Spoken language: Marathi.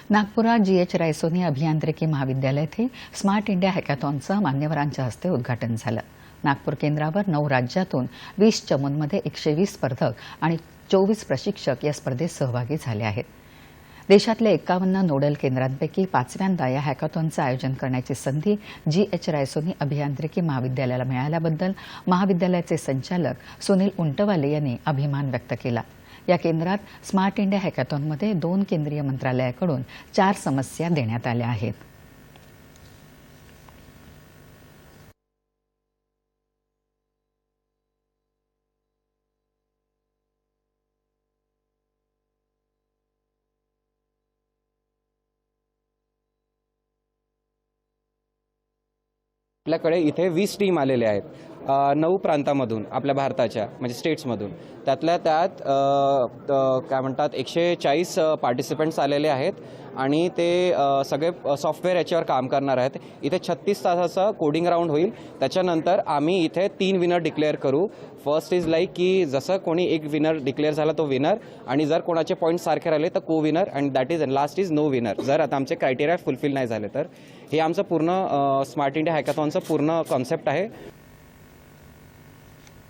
नागपुरात GH रायसोनी अभियांत्रिकी महाविद्यालय येथे स्मार्ट इंडिया हॅकॅथॉनचं मान्यवरांच्या हस्ते उद्घाटन झालं। नागपूर केंद्रावर 9 राज्यातून 20 चमूंमध्ये 120 स्पर्धक आणि 24 प्रशिक्षक या स्पर्धेत सहभागी झाले आहेत। देशातल्या 51 नोडल केंद्रांपैकी 5व्यांदा या हॅकॅथॉनचं आयोजन करण्याची संधी GH रायसोनी अभियांत्रिकी महाविद्यालयाला मिळाल्याबद्दल महाविद्यालयाचे संचालक सुनील उंटवाले यांनी अभिमान व्यक्त केला। या केंद्रात स्मार्ट इंडिया हॅकॅथॉनमध्ये 2 केंद्रीय मंत्रालयाकडून 4 समस्या देण्यात आल्या आहेत। आपल्याकडे इथे 20 टीम आलेले आहेत 9 प्रांतांमधून आपल्या भारताच्या म्हणजे स्टेट्समधून। त्यातल्या त्यात काय म्हणतात 140 पार्टिसिपंट्स आलेले आहेत आणि ते सगळे सॉफ्टवेअर याच्यावर काम करणार आहेत। इथे 36 तासाचा कोडिंग राऊंड होईल। त्याच्यानंतर आम्ही इथे 3 विनर डिक्लेअर करू। फर्स्ट इज लाईक की जसं कोणी एक विनर डिक्लेअर झाला तो विनर, आणि जर कोणाचे पॉईंट्स सारखे राहिले तर co-winner, and that is last is no winner जर आता आमचे क्रायटेरिया फुलफिल नाही झाले तर। हे आमचं पूर्ण स्मार्ट इंडिया हॅकॅथॉनचं पूर्ण कॉन्सेप्ट आहे।